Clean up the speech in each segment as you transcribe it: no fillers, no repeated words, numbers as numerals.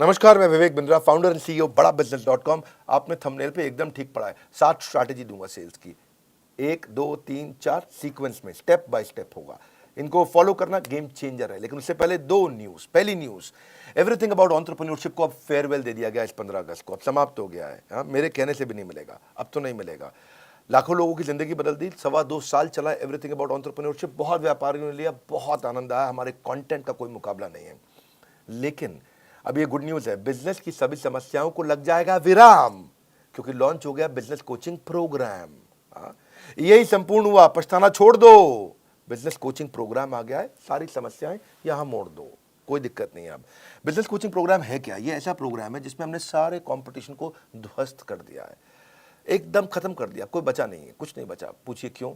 नमस्कार, मैं Vivek Bindra, founder and CEO बड़ा बिजनेस.com। आपने थंबनेल पे एकदम ठीक पढ़ा है। 7 स्ट्रैटेजी दूंगा सेल्स की, 1 2 3 4 सीक्वेंस में, स्टेप बाय स्टेप होगा। इनको फॉलो करना गेम चेंजर है। लेकिन उससे पहले 2 न्यूज। पहली न्यूज, एवरीथिंग अबाउट एंटरप्रेन्योरशिप को अब फेयरवेल दे दिया गया इस 15 अगस्त को। अब समाप्त हो गया है। हाँ, मेरे कहने से भी नहीं मिलेगा, अब तो नहीं मिलेगा। लाखों लोगों की जिंदगी बदल दी। 2.25 साल चला एवरीथिंग अबाउट एंटरप्रेन्योरशिप। बहुत व्यापारियों ने लिया, बहुत आनंद आया। हमारे कंटेंट का कोई मुकाबला नहीं है। लेकिन अब ये गुड न्यूज है, बिजनेस की सभी समस्याओं को लग जाएगा विराम, क्योंकि लॉन्च हो गया बिजनेस कोचिंग प्रोग्राम। यही संपूर्ण हुआ, पछताना छोड़ दो। बिजनेस कोचिंग प्रोग्राम आ गया है, सारी समस्याएं यहां मोड़ दो, कोई दिक्कत नहीं है। अब बिजनेस कोचिंग प्रोग्राम है क्या? ये ऐसा प्रोग्राम है जिसमें हमने सारे कंपटीशन को ध्वस्त कर दिया है, एकदम खत्म कर दिया। कोई बचा नहीं है, कुछ नहीं बचा। पूछिए क्यों?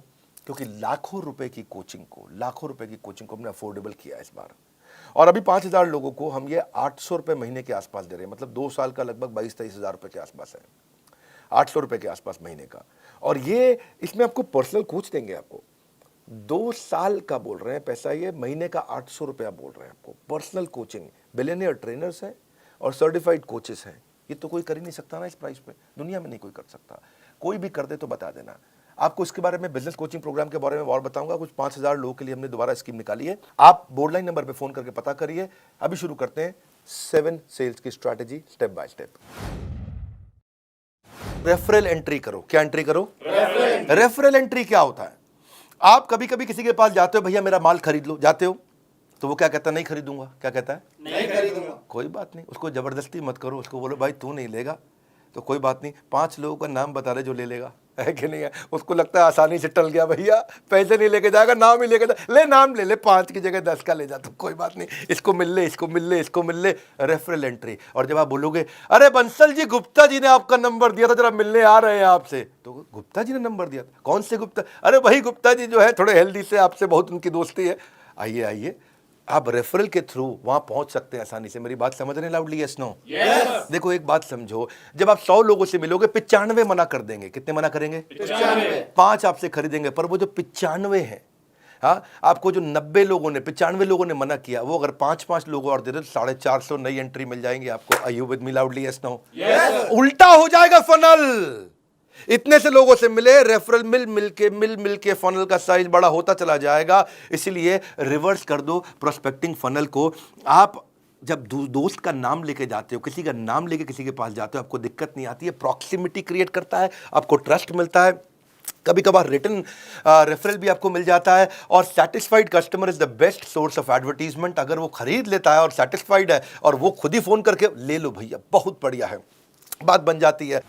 क्योंकि लाखों रुपए की कोचिंग को हमने अफोर्डेबल किया इस बार। और अभी 5,000 लोगों को हम ये 800 रुपए महीने के आसपास दे रहे हैं। मतलब 2 साल का लगभग 22-23 हज़ार रुपए के आसपास है, 800 रुपए के आसपास महीने का। और ये इसमें आपको पर्सनल कोच देंगे। आपको 2 साल का बोल रहे हैं पैसा, ये महीने का 800 रुपया बोल रहे हैं आपको। पर्सनल कोचिंग, बिलियनियर ट्रेनर्स हैं और सर्टिफाइड कोचेस हैं। ये तो कोई कर ही नहीं सकता ना इस प्राइस पे, दुनिया में नहीं कोई कर सकता। कोई भी कर दे तो बता देना। आपको इसके बारे में, बिजनेस कोचिंग प्रोग्राम के बारे में और बताऊंगा। कुछ 5,000 लोगों के लिए हमने दोबारा स्कीम निकाली है। आप बोर्डलाइन नंबर पे फोन करके पता करिए। अभी शुरू करते हैं 7 सेल्स की strategy, step by step. Referral entry करो। क्या एंट्री करो? रेफरल एंट्री क्या होता है? आप कभी कभी किसी के पास जाते हो, भैया मेरा माल खरीद लो, जाते हो तो वो क्या कहता है? नहीं खरीदूंगा। क्या कहता है? नहीं खरीदूंगा। कोई बात नहीं, उसको जबरदस्ती मत करो। उसको बोलो भाई तू नहीं लेगा तो कोई बात नहीं, 5 लोगों का नाम बता दे जो ले लेगा, है कि नहीं है? उसको लगता है आसानी से टल गया, भैया पैसे नहीं लेके जाएगा, नाम ही लेके ले, नाम ले ले, 5 की जगह 10 का ले जा, तो कोई बात नहीं, इसको मिल ले, इसको मिल ले, इसको मिल ले। Referral entry. और जब आप बोलोगे अरे बंसल जी, गुप्ता जी ने आपका नंबर दिया था, जरा मिलने आ रहे हैं आपसे, तो गुप्ता जी ने नंबर दिया था? कौन से गुप्ता? अरे वही गुप्ता जी जो है थोड़े हेल्दी से, आपसे बहुत उनकी दोस्ती है। आइए आइए, आप रेफरल के थ्रू वहां पहुंच सकते हैं आसानी से। मेरी बात समझ रहे हैं लाउडली? Yes no? यस। देखो एक बात समझो, जब आप 100 लोगों से मिलोगे, 95 मना कर देंगे। कितने मना करेंगे? 95। 5 आपसे खरीदेंगे, पर वो जो 95 है, हाँ, आपको जो 90 लोगों ने, 95 लोगों ने मना किया, वो अगर 5-5 लोगों और दे दे तो 450 नई एंट्री मिल जाएंगे आपको। Are you with me loudly? Yes no? Yes. उल्टा हो जाएगा फनल। इतने से लोगों से मिले, रेफरल मिल के फनल का साइज बड़ा होता चला जाएगा। इसलिए रिवर्स कर दो प्रोस्पेक्टिंग फनल को। आप जब दोस्त का नाम लेके जाते हो, किसी का नाम लेके किसी के पास जाते हो, आपको दिक्कत नहीं आती है। प्रॉक्सिमिटी क्रिएट करता है, आपको ट्रस्ट मिलता है, कभी कभार रिटर्न रेफरल भी आपको मिल जाता है। और satisfied customer is the best source of advertisement. अगर वो खरीद लेता है और सेटिस्फाइड है और वो खुद ही फोन करके ले लो भैया, बहुत बढ़िया है, बात बन जाती है।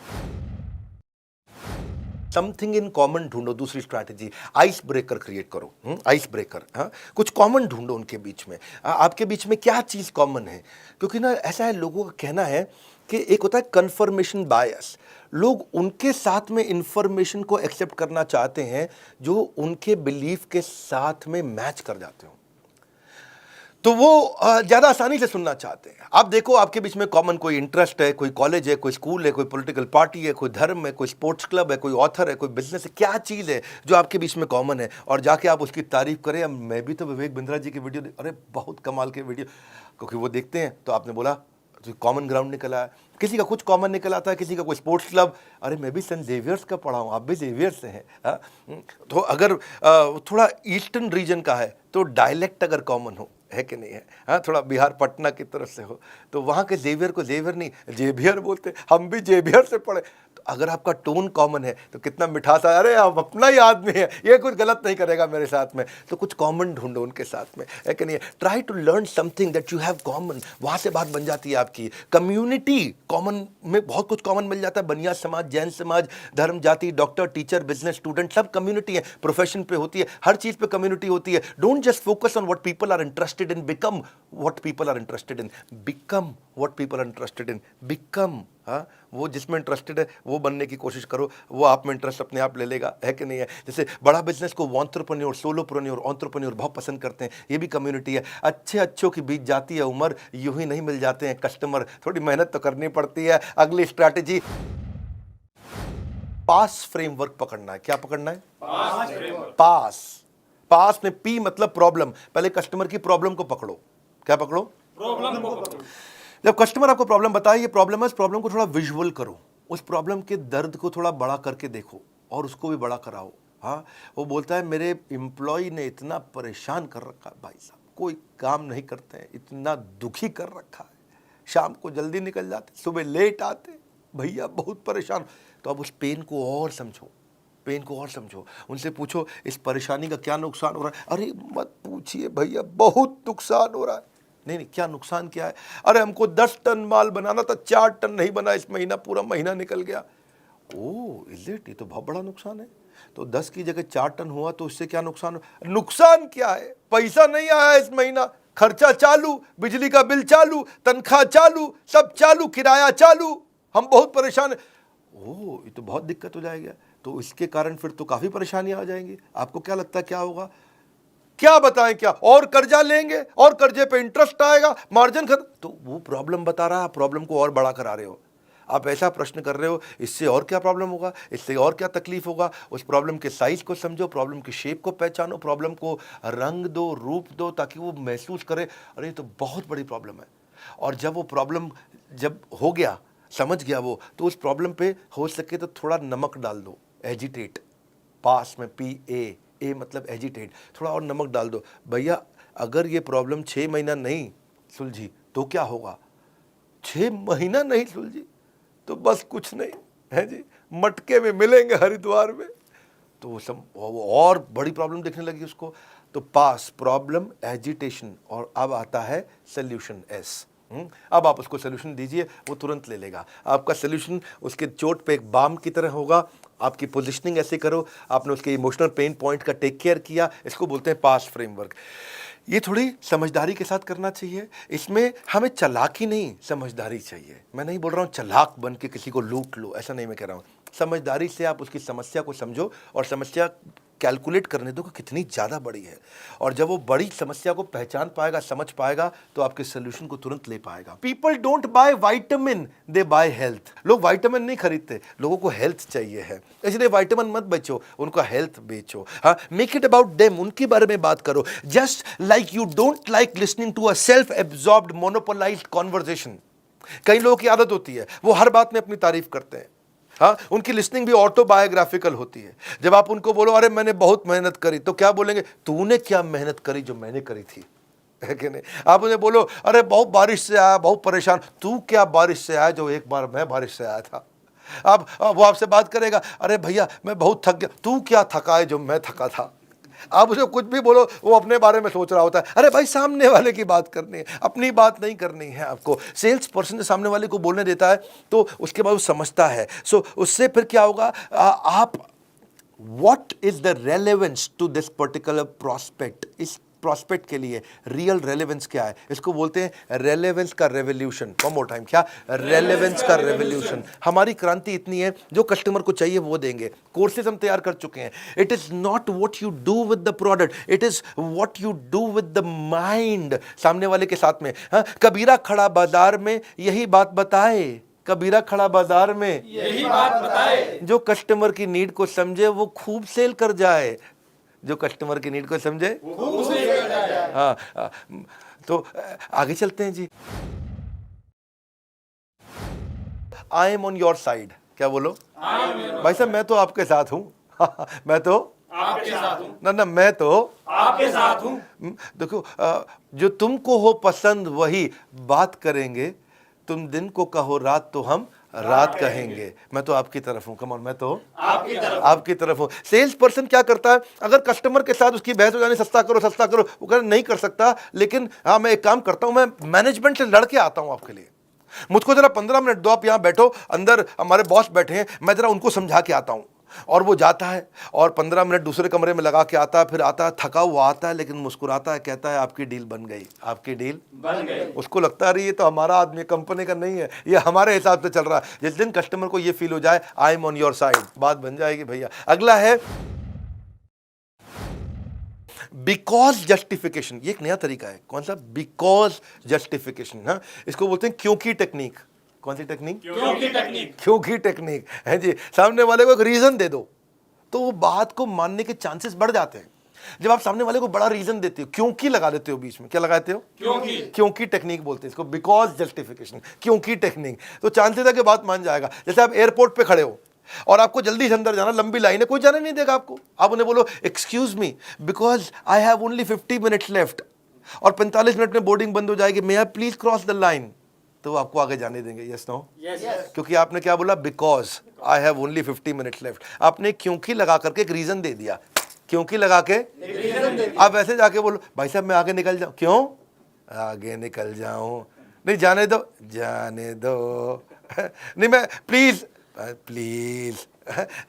समथिंग इन कॉमन ढूंढो। दूसरी स्ट्रैटेजी, आइस ब्रेकर क्रिएट करो। आइस ब्रेकर, हाँ, कुछ कॉमन ढूंढो उनके बीच में। आपके बीच में क्या चीज कॉमन है? क्योंकि ना ऐसा है, लोगों का कहना है कि एक होता है कंफर्मेशन बायस। लोग उनके साथ में इंफॉर्मेशन को एक्सेप्ट करना चाहते हैं जो उनके बिलीफ के साथ में मैच कर जाते हो, तो वो ज्यादा आसानी से सुनना चाहते हैं। आप देखो, आपके बीच में कॉमन कोई इंटरेस्ट है, कोई कॉलेज है, कोई स्कूल है, कोई पॉलिटिकल पार्टी है, कोई धर्म है, कोई स्पोर्ट्स क्लब है, कोई ऑथर है, कोई बिजनेस है। क्या चीज़ है जो आपके बीच में कॉमन है? और जाके आप उसकी तारीफ करें। अब मैं भी तो विवेक बिंद्रा जी की वीडियो, अरे बहुत कमाल के वीडियो, क्योंकि वो देखते हैं। तो आपने बोला तो कॉमन ग्राउंड निकला है, किसी का कुछ कॉमन निकल आता है, किसी का कोई स्पोर्ट्स क्लब। अरे मैं भी सेंट जेवियर्स का पढ़ा हूँ, आप भी जेवियर्स से हैं। तो अगर थोड़ा ईस्टर्न रीजन का है तो डायलेक्ट अगर कॉमन हो, है कि नहीं है? हाँ, थोड़ा बिहार पटना की तरफ से हो तो वहाँ के जेवियर को जेवियर नहीं जेवियर बोलते, हम भी जेवियर से पढ़े। तो अगर आपका टोन कॉमन है तो कितना मिठास है, अरे आप अपना ही आदमी है, ये कुछ गलत नहीं करेगा मेरे साथ में। तो कुछ कॉमन ढूंढो उनके साथ में, है कि नहीं? Try to learn something that you have common. वहाँ से बात बन जाती है आपकी। कम्युनिटी कॉमन में बहुत कुछ कॉमन मिल जाता है। बनिया समाज, जैन समाज, धर्म, जाति, डॉक्टर, टीचर, बिजनेस, स्टूडेंट, सब कम्युनिटी है। प्रोफेशन पे होती है, हर चीज़ पे कम्युनिटी होती है। Don't just focus on what people are interested in, become what people are interested in. Become what people are interested in. Become, हाँ, वो जिसमें इंटरेस्टेड है वो बनने की कोशिश करो, वो आप में इंटरेस्ट अपने आप ले लेगा, है कि नहीं है? जैसे बड़ा बिजनेस को एंटरप्रेन्योर, सोलोप्रेन्योर, एंटरप्रेन्योर बहुत पसंद करते हैं। ये भी कम्युनिटी है। अच्छों की बीत जाती है उम्र, यूं ही नहीं मिल जाते हैं कस्टमर, थोड़ी मेहनत तो करनी पड़ती है। अगली स्ट्रैटेजी, पास फ्रेमवर्क पकड़ना है। क्या पकड़ना है? पास। पास में पी मतलब प्रॉब्लम। पहले कस्टमर की प्रॉब्लम को पकड़ो। क्या पकड़ो? प्रॉब्लम को पकड़ो। जब कस्टमर आपको प्रॉब्लम बताए, ये प्रॉब्लम है, इस प्रॉब्लम को थोड़ा विजुअल करो, उस प्रॉब्लम के दर्द को थोड़ा बड़ा करके देखो और उसको भी बड़ा कराओ। हाँ, वो बोलता है मेरे एम्प्लॉय ने इतना परेशान कर रखा है भाई साहब, कोई काम नहीं करते हैं, इतना दुखी कर रखा है, शाम को जल्दी निकल जाते, सुबह लेट आते, भैया बहुत परेशान। तो अब उस पेन को और समझो, पेन को और समझो, उनसे पूछो इस परेशानी का क्या नुकसान हो रहा है। अरे मत पूछिए भैया, बहुत नुकसान हो रहा है। नहीं नहीं, क्या नुकसान क्या है? अरे हमको 10 टन माल बनाना था, 4 टन नहीं बना इस महीना, पूरा महीना निकल गया। ओह इज इट, ये तो बहुत बड़ा नुकसान है। तो 10 की जगह 4 टन हुआ तो इससे क्या नुकसान? नुकसान क्या है? पैसा नहीं आया इस महीना, खर्चा चालू, बिजली का बिल चालू, तनख्वाह चालू, सब चालू, किराया चालू, हम बहुत परेशान है। ओह ये तो बहुत दिक्कत हो जाएगी। तो इसके कारण फिर तो काफी परेशानियां आ जाएंगी। आपको क्या लगता है क्या होगा? क्या बताएं क्या? और कर्जा लेंगे और कर्जे पे इंटरेस्ट आएगा, मार्जिन खत्म। तो वो प्रॉब्लम बता रहा है, प्रॉब्लम को और बड़ा करा रहे हो। आप ऐसा प्रश्न कर रहे हो, इससे और क्या प्रॉब्लम होगा, इससे और क्या तकलीफ होगा। उस प्रॉब्लम के साइज को समझो, प्रॉब्लम की शेप को पहचानो, प्रॉब्लम को रंग दो, रूप दो, ताकि वो महसूस करे अरे ये तो बहुत बड़ी प्रॉब्लम है। और जब वो प्रॉब्लम जब हो गया, समझ गया वो, तो उस प्रॉब्लम पे हो सके तो थोड़ा नमक डाल दो, एजिटेट, पास में PA मतलब एजिटेट, थोड़ा और नमक डाल दो। भैया अगर ये प्रॉब्लम 6 महीना नहीं सुलझी तो क्या होगा? 6 महीना नहीं सुलझी तो बस कुछ नहीं है जी, मटके में मिलेंगे हरिद्वार में। तो वो और बड़ी प्रॉब्लम दिखने लगी उसको। तो पास, प्रॉब्लम, एजिटेशन, और अब आता है सोल्यूशन S। अब आप उसको सोल्यूशन दीजिए, वो तुरंत ले लेगा। आपका सोल्यूशन उसके चोट पे एक बाम की तरह होगा। आपकी पोजीशनिंग ऐसे करो, आपने उसके इमोशनल पेन पॉइंट का टेक केयर किया, इसको बोलते हैं पास फ्रेमवर्क। ये थोड़ी समझदारी के साथ करना चाहिए। इसमें हमें चालाकी नहीं, समझदारी चाहिए। मैं नहीं बोल रहा हूँ चालाक बन के किसी को लूट लो, ऐसा नहीं मैं कह रहा हूँ। समझदारी से आप उसकी समस्या को समझो और समस्या कैलकुलेट करने दो कि कितनी ज़्यादा बड़ी है। और जब वो बड़ी समस्या को पहचान पाएगा, समझ पाएगा, तो आपके सोल्यूशन को तुरंत ले पाएगा। People don't buy vitamin, they by health. लोग वाइटामिन नहीं खरीदते, लोगों को हेल्थ चाहिए है, इसलिए वाइटामिन मत बेचो, उनका हेल्थ बेचो। हाँ, मेक इट अबाउट देम, उनके बारे में बात करो। Just like you don't like listening to a self absorbed monopolised conversation. कई लोगों की आदत होती है, वो हर बात में अपनी तारीफ करते हैं। हाँ, उनकी लिसनिंग भी ऑटोबायोग्राफिकल होती है। जब आप उनको बोलो अरे मैंने बहुत मेहनत करी, तो क्या बोलेंगे? तूने क्या मेहनत करी जो मैंने करी थी, है कि नहीं? आप उन्हें बोलो अरे बहुत बारिश से आया, बहुत परेशान, तू क्या बारिश से आया जो एक बार मैं बारिश से आया था। अब वो आपसे बात करेगा, अरे भैया मैं बहुत थक गया, तू क्या थका है जो मैं थका था। आप उसे कुछ भी बोलो, वो अपने बारे में सोच रहा होता है। अरे भाई सामने वाले की बात करनी है, अपनी बात नहीं करनी है आपको। सेल्स पर्सन सामने वाले को बोलने देता है तो उसके बाद वो समझता है। सो उससे फिर क्या होगा, आप what is the relevance to this particular prospect, इस प्रोस्पेक्ट के लिए रियल रेलेवेंस क्या है, इसको बोलते हैं रेलेवेंस का रेवोल्यूशन। वन मोर टाइम, क्या? रेलेवेंस का रेवोल्यूशन। हमारी क्रांति इतनी है, जो कस्टमर को चाहिए वो देंगे। कोर्सेज हम तैयार कर चुके हैं। It is not what you do with the product, it is what you do with the mind, सामने वाले के साथ में। हाँ, कबीरा खड़ा बाजार में यही बात बताए, कबीरा खड़ा बाजार में यही बात बताए, जो कस्टमर की नीड को समझे वो खूब सेल कर जाए, जो कस्टमर की नीड को समझे खूब सेल कर जाए। हाँ, तो आगे चलते हैं जी। I am on your side, क्या बोलो? भाई साहब मैं तो आपके साथ हूँ। मैं तो आपके साथ हूँ ना, मैं तो आपके साथ हूँ। देखो, जो तुमको हो पसंद वही बात करेंगे, तुम दिन को कहो रात तो हम रात कहेंगे। मैं तो आपकी तरफ हूं, कम ऑन, मैं तो आपकी तरफ हूं। सेल्स पर्सन क्या करता है, अगर कस्टमर के साथ उसकी बहस हो जाने, सस्ता करो सस्ता करो, वो कहना नहीं कर सकता, लेकिन हाँ मैं एक काम करता हूं, मैं मैनेजमेंट से लड़के आता हूं आपके लिए, मुझको जरा 15 मिनट दो, आप यहां बैठो, अंदर हमारे बॉस बैठे हैं, मैं जरा उनको समझा के आता हूं। और वो जाता है और 15 मिनट दूसरे कमरे में लगा के आता है, फिर आता है थका हुआ आता है, लेकिन मुस्कुराता है, कहता है आपकी डील बन गई, आपकी डील बन गई। उसको लगता है ये तो हमारा आदमी, कंपनी का नहीं है, ये हमारे हिसाब से चल रहा है। जिस दिन कस्टमर को ये फील हो जाए आई एम ऑन योर साइड, बात बन जाएगी भैया। अगला है बिकॉज जस्टिफिकेशन। ये एक नया तरीका है। कौन सा? Because justification. हाँ, इसको बोलते हैं क्योंकि टेक्निक। कौन सी टेक्निक? क्योंकि टेक्निक। क्योंकि टेक्निक है जी। सामने वाले को एक रीजन दे दो तो वो बात को मानने के चांसेस बढ़ जाते हैं। जब आप सामने वाले को बड़ा रीजन देते हो, क्योंकि लगा देते हो बीच में, क्या लगाते हो? क्योंकि टेक्निक बोलते हैं इसको, बिकॉज जस्टिफिकेशन, क्योंकि टेक्निक। तो चांसेस है कि बात मान जाएगा। जैसे आप एयरपोर्ट पे खड़े हो और आपको जल्दी से अंदर जाना, लंबी लाइन है, कोई जाने नहीं देगा आपको। आप उन्हें बोलो excuse me because I have only 50 minutes left और 45 मिनट में बोर्डिंग बंद हो जाएगी, may I please cross the line, तो वो आपको आगे जाने देंगे? Yes no? क्योंकि आपने क्या बोला? Because I have only 50 minutes left. आपने क्योंकि लगा करके एक रीजन दे दिया, क्योंकि लगा के आप ऐसे जाके बोलो भाई साहब मैं आगे निकल जाऊं, क्यों आगे निकल जाऊं? नहीं जाने दो, जाने दो नहीं मैं प्लीज प्लीज।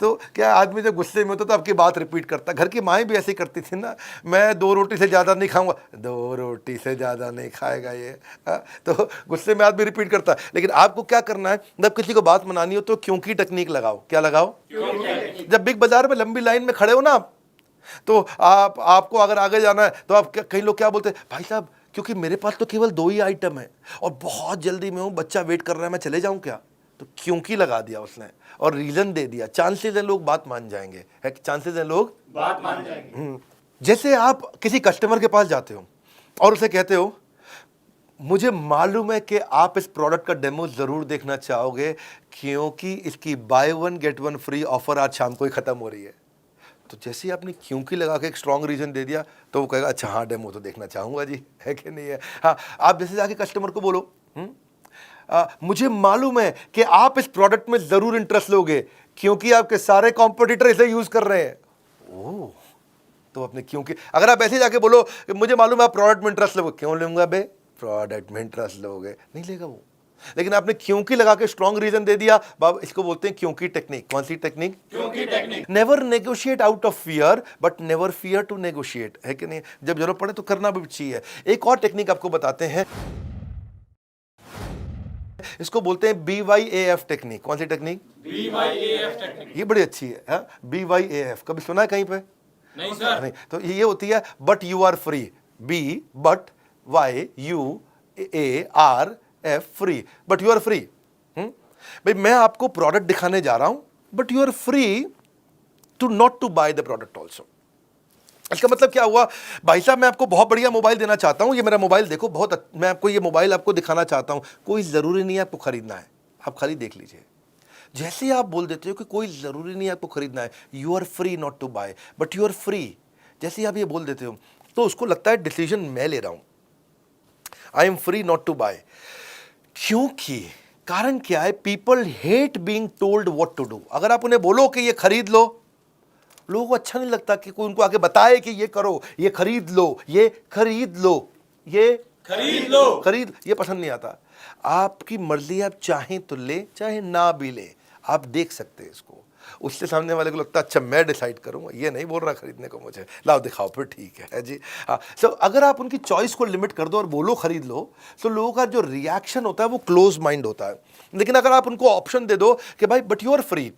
तो क्या आदमी जब गुस्से में होता तो आपकी बात रिपीट करता। घर की माएँ भी ऐसे करती थी ना, मैं 2 रोटी से ज़्यादा नहीं खाऊंगा, 2 रोटी से ज़्यादा नहीं खाएगा ये। तो गुस्से में आदमी रिपीट करता है। लेकिन आपको क्या करना है, जब किसी को बात मनानी हो तो क्योंकि टेक्निक लगाओ। क्या लगाओ? जब बिग बाजार में लंबी लाइन में खड़े हो ना आप, तो आपको अगर आगे जाना है तो आप कई लोग क्या बोलते हैं, भाई साहब क्योंकि मेरे पास तो केवल 2 ही आइटम है और बहुत जल्दी में हूँ, बच्चा वेट कर रहा है, मैं चले जाऊँ क्या? तो क्योंकि लगा दिया उसने और रीजन दे दिया। चांसेस है लोग बात मान जाएंगे, है चांसेस है लोग बात मान जाएंगे। जैसे आप किसी कस्टमर के पास जाते हो और उसे कहते हो मुझे मालूम है कि आप इस प्रोडक्ट का डेमो जरूर देखना चाहोगे क्योंकि इसकी बाय 1 गेट 1 फ्री ऑफर आज शाम को ही खत्म हो रही है। तो जैसे ही आपने क्योंकि लगा के एक स्ट्रॉन्ग रीजन दे दिया तो वो कहेगा अच्छा हाँ डेमो तो देखना चाहूंगा जी, है कि नहीं है? हाँ, आप जैसे जाके कस्टमर को बोलो मुझे मालूम है कि आप इस प्रोडक्ट में जरूर इंटरेस्ट लोगे क्योंकि आपके सारे कॉम्पिटिटर इसे यूज कर रहे हैं। ओह, तो अपने क्योंकि अगर आप ऐसे जाके बोलो मुझे मालूम है आप प्रोडक्ट में इंटरेस्ट लोगे, क्यों लूंगा बे, प्रोडक्ट में इंटरेस्ट लोगे, नहीं लेगा वो। लेकिन आपने क्योंकि लगा के स्ट्रॉन्ग रीजन दे दिया, बाबा इसको बोलते हैं क्योंकि टेक्निक। कौन सी टेक्निक? क्योंकि technique. Never negotiate out of fear but never fear to negotiate, है कि नहीं? जब जरूरत पड़े तो करना भी चाहिए। एक और टेक्निक आपको बताते हैं, इसको बोलते हैं BYAF टेक्निक। कौन सी टेक्निक? BYAF technique. ये बड़ी अच्छी है। BYAF कभी सुना है कहीं पे? नहीं सर। नहीं, तो ये होती है but you are free. B but YUARF free, but you are free. भाई मैं आपको प्रोडक्ट दिखाने जा रहा हूं but you are free to not to buy the product also. इसका मतलब क्या हुआ, भाई साहब मैं आपको बहुत बढ़िया मोबाइल देना चाहता हूं, ये मेरा मोबाइल देखो बहुत मैं आपको ये मोबाइल आपको दिखाना चाहता हूं, कोई ज़रूरी नहीं है आपको खरीदना है, आप खाली देख लीजिए। जैसे ही आप बोल देते हो कि कोई ज़रूरी नहीं है आपको खरीदना है, you are free not to buy but you are free, जैसे ही आप ये बोल देते हो तो उसको लगता है डिसीजन मैं ले रहा हूं, I am free not to buy. क्योंकि कारण क्या है, people hate being told what to do. अगर आप उन्हें बोलो कि ये खरीद लो, लोगों को अच्छा नहीं लगता कि कोई उनको आगे बताए कि ये करो, ये खरीद लो, ये खरीद लो, ये खरीद लो, खरीद, ये पसंद नहीं आता। आपकी मर्जी, आप चाहें तो ले चाहे ना भी ले, आप देख सकते हैं इसको। उससे सामने वाले को लगता है अच्छा मैं डिसाइड करूंगा, ये नहीं बोल रहा खरीदने को मुझे, लाओ दिखाओ फिर ठीक है जी। हाँ, सो अगर आप उनकी चॉइस को लिमिट कर दो और बोलो खरीद लो, तो लोगों का जो रिएक्शन होता है वो क्लोज माइंड होता है। लेकिन अगर आप उनको ऑप्शन दे दो कि भाई बट यू आर फ्री,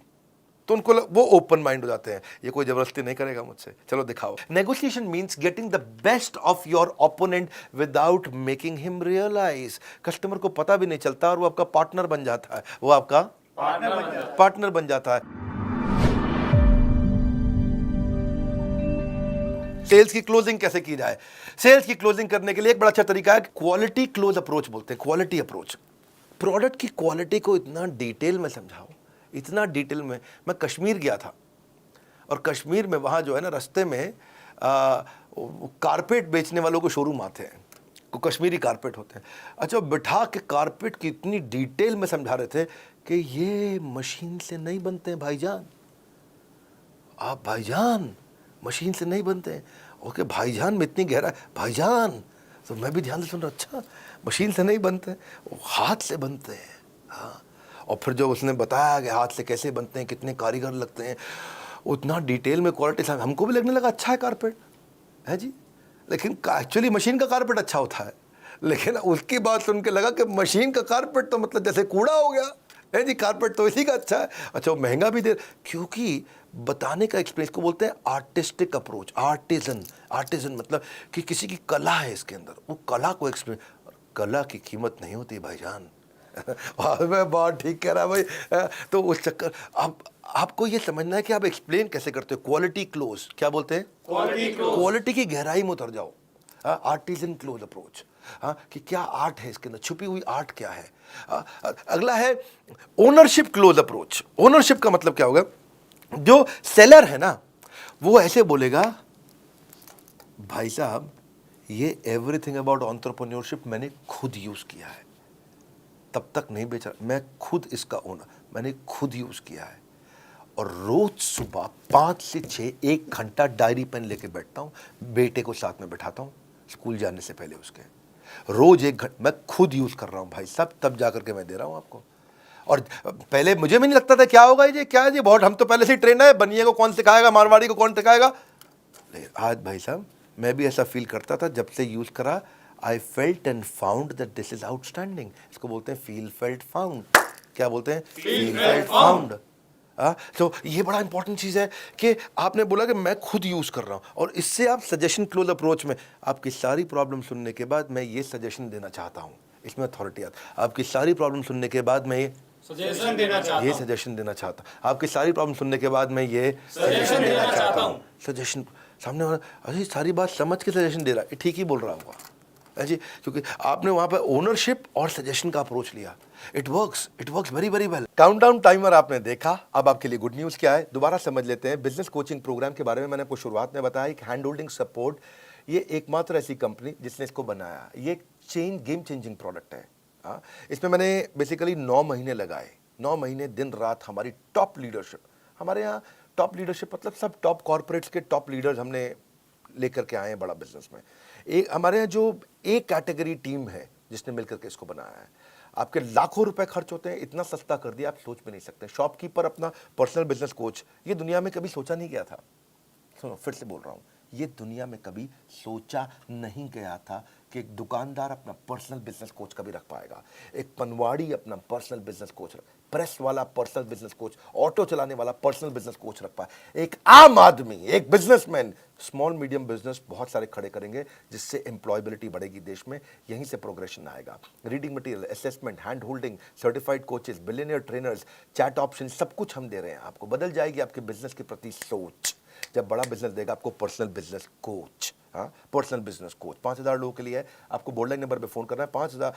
तो उनको वो ओपन माइंड हो जाते हैं, ये कोई जबरदस्ती नहीं करेगा मुझसे, चलो दिखाओ। Negotiation means getting the best of your opponent without making him realise. Customer को पता भी नहीं चलता और वो आपका पार्टनर बन जाता है, वो आपका पार्टनर बन जाता है। सेल्स की क्लोजिंग कैसे की जाए? सेल्स की क्लोजिंग करने के लिए एक बड़ा अच्छा तरीका है, क्वालिटी क्लोज अप्रोच बोलते हैं, क्वालिटी अप्रोच। प्रोडक्ट की क्वालिटी को इतना डिटेल में समझाओ, इतना डिटेल में। मैं कश्मीर गया था और कश्मीर में वहाँ जो है ना रास्ते में कारपेट बेचने वालों को शोरूम आते हैं, को कश्मीरी कारपेट होते हैं। अच्छा, बिठा के कारपेट की इतनी डिटेल में समझा रहे थे कि ये मशीन से नहीं बनते हैं भाईजान, आप भाईजान मशीन से नहीं बनते हैं। ओके भाईजान में इतनी गहरा भाईजान, तो मैं भी ध्यान से सुन रहा, अच्छा मशीन से नहीं बनते, वो हाथ से बनते हैं। हाँ, और फिर जो उसने बताया कि हाथ से कैसे बनते हैं, कितने कारीगर लगते हैं, उतना डिटेल में क्वालिटी से हमको भी लगने लगा अच्छा है कारपेट है जी। लेकिन एक्चुअली मशीन का कारपेट अच्छा होता है, लेकिन उसकी बात सुन के लगा कि मशीन का कारपेट तो मतलब जैसे कूड़ा हो गया है जी, कारपेट तो इसी का अच्छा है। अच्छा, वो महंगा भी दे, क्योंकि बताने का एक्सपीरियंस को बोलते हैं आर्टिस्टिक अप्रोच। आर्टिजन मतलब कि किसी की कला है इसके अंदर, वो कला को एक्सपीरियंस। कला की कीमत नहीं होती भाईजान, मैं बहुत ठीक कह रहा भाई। तो उस चक्कर अब आपको ये समझना है कि आप एक्सप्लेन कैसे करते हो। क्वालिटी क्लोज, क्या बोलते हैं? Quality close. क्वालिटी की गहराई में उतर जाओ। आर्टिजन क्लोज अप्रोच, कि क्या आर्ट है इसके अंदर, छुपी हुई आर्ट क्या है। अगला है ओनरशिप क्लोज अप्रोच। ओनरशिप का मतलब क्या होगा? जो सेलर है ना, वो ऐसे बोलेगा, भाई साहब ये एवरीथिंग अबाउट एंटरप्रेन्योरशिप मैंने खुद यूज किया है, तब तक नहीं बेचा, मैं खुद इसका ओनर, मैंने खुद यूज किया है। और रोज सुबह 5 से 6 1 घंटा डायरी पेन लेके बैठता हूँ, बेटे को साथ में बैठाता हूँ स्कूल जाने से पहले उसके, रोज 1 घंटा मैं खुद यूज कर रहा हूँ भाई साहब, तब जाकर के मैं दे रहा हूँ आपको। और पहले मुझे भी नहीं लगता था क्या होगा ये, क्या है ये, बहुत हम तो पहले से ही ट्रेन है, बनिए को कौन सिखाएगा, मारवाड़ी को कौन सिखाएगा। आज भाई साहब मैं भी ऐसा फील करता था, जब से यूज करा I felt and found that this is outstanding. इसको बोलते हैं फील फेल्ट फाउंड। क्या बोलते हैं? Feel felt found. तो ये बड़ा इंपॉर्टेंट चीज़ है कि आपने बोला कि मैं खुद यूज़ कर रहा हूँ, और इससे आप सजेशन क्लोज अप्रोच में आपकी सारी प्रॉब्लम सुनने के बाद मैं ये सजेशन देना चाहता हूँ, इसमें अथॉरिटी आता। आपकी सारी प्रॉब्लम सुनने के बाद मैं ये सजेशन देना चाहता ये हूं। सजेशन देना चाहता हूँ। आपकी सारी प्रॉब्लम सुनने के बाद मैं ये सजेशन देना चाहता हूँ। सजेशन सामने वाला अरे सारी बात समझ के सजेशन दे रहा है, ठीक ही बोल रहा होगा जी, क्योंकि आपने वहां पर ओनरशिप और सजेशन का अप्रोच लिया। It works very very well. Countdown timer आपने देखा, अब आपके लिए गुड न्यूज क्या है, दोबारा समझ लेते हैं। बिजनेस कोचिंग प्रोग्राम के बारे में मैंने आपको शुरुआत में बताया, एक हैंड होल्डिंग सपोर्ट, ये एकमात्र ऐसी कंपनी जिसने इसको बनाया। ये एक गेम चेंजिंग प्रोडक्ट है। इसमें मैंने बेसिकली 9 महीने लगाए, 9 महीने दिन रात हमारी टॉप लीडरशिप, हमारे यहाँ टॉप लीडरशिप मतलब सब टॉप कॉर्पोरेट्स के टॉप लीडर्स हमने लेकर के आए हैं बड़ा बिजनेस में। एक हमारे यहाँ जो एक कैटेगरी टीम है जिसने मिलकर के इसको बनाया है। आपके लाखों रुपए खर्च होते हैं, इतना सस्ता कर दिया आप सोच भी नहीं सकते। शॉपकीपर अपना पर्सनल बिजनेस कोच, ये दुनिया में कभी सोचा नहीं गया था। सुनो फिर से बोल रहा हूँ, ये दुनिया में कभी सोचा नहीं गया था कि एक दुकानदार अपना पर्सनल बिजनेस कोच कभी रख पाएगा, एक पनवाड़ी अपना पर्सनल बिजनेस कोच, प्रेस वाला पर्सनल बिजनेस कोच, ऑटो चलाने वाला पर्सनल बिजनेस कोच रख पाए। एक आम आदमी, एक बिजनेसमैन, स्मॉल मीडियम बिजनेस बहुत सारे खड़े करेंगे, जिससे एम्प्लॉयबिलिटी बढ़ेगी देश में, यहीं से प्रोग्रेशन आएगा। Reading material, assessment, hand holding, certified coaches, billionaire trainers, chat option, सब कुछ हम दे रहे हैं आपको। बदल जाएगी आपके बिजनेस के प्रति सोच जब बड़ा बिजनेस देगा आपको personal business coach. Personal business coach 5000 लोगों के लिए है। आपको बोर्ड लाइन नंबर पे फोन करना है। 5000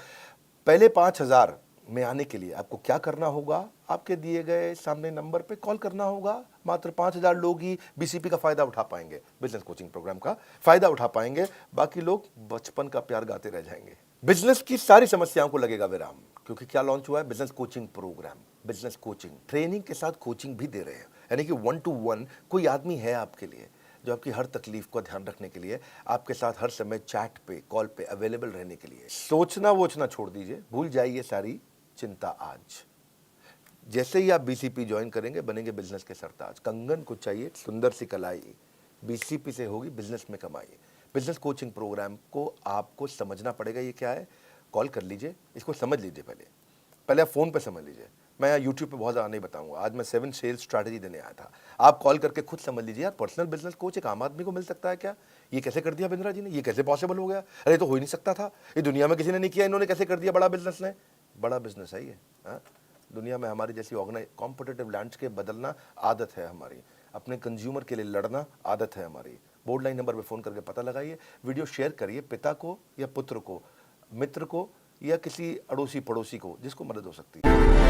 पहले 5000 में आने के लिए आपको क्या करना होगा, आपके दिए गए सामने नंबर पे कॉल करना होगा। मात्र 5000 लोग ही बीसीपी का फायदा उठा पाएंगे, बिजनेस कोचिंग प्रोग्राम का फायदा उठा पाएंगे, बाकी लोग बचपन का प्यार गाते रह जाएंगे। बिजनेस की सारी समस्याओं को लगेगा विराम, क्योंकि क्या लॉन्च हुआ है, business coaching programme. Business coaching training के साथ कोचिंग भी दे रहे हैं, यानी कि 1 to 1 कोई आदमी है आपके लिए जो आपकी हर तकलीफ को ध्यान रखने के लिए, आपके साथ हर समय चैट पे कॉल पे अवेलेबल रहने के लिए। सोचना वोचना छोड़ दीजिए, भूल जाइए सारी चिंता। आज जैसे ही आप बीसीपी ज्वाइन करेंगे बनेंगे बिजनेस के सरताज। कंगन को चाहिए सुंदर सी कलाई, बीसीपी से होगी बिजनेस में कमाई। बिजनेस कोचिंग प्रोग्राम को आपको समझना पड़ेगा, ये क्या है, कॉल कर लीजिए, इसको समझ लीजिए। पहले आप फ़ोन पे समझ लीजिए, मैं यूट्यूब पे बहुत ज़्यादा नहीं बताऊंगा। आज मैं 7 सेल्स स्ट्रैटेजी देने आया था, आप कॉल करके खुद समझ लीजिए। यार पर्सनल बिजनेस कोच एक आम आदमी को मिल सकता है क्या? ये कैसे कर दिया बिंद्रा जी ने, ये कैसे पॉसिबल हो गया? अरे तो हो ही नहीं सकता था, ये दुनिया में किसी ने नहीं किया, इन्होंने कैसे कर दिया? बड़ा बिजनेस ने, बड़ा बिजनेस है ये। दुनिया में हमारी जैसी ऑर्गेनाइज कॉम्पिटिटिव लैंडस्केप बदलना आदत है हमारी, अपने कंज्यूमर के लिए लड़ना आदत है हमारी। बोर्ड लाइन नंबर पर फ़ोन करके पता लगाइए, वीडियो शेयर करिए पिता को या पुत्र को, मित्र को या किसी अड़ोसी पड़ोसी को जिसको मदद हो सकती है।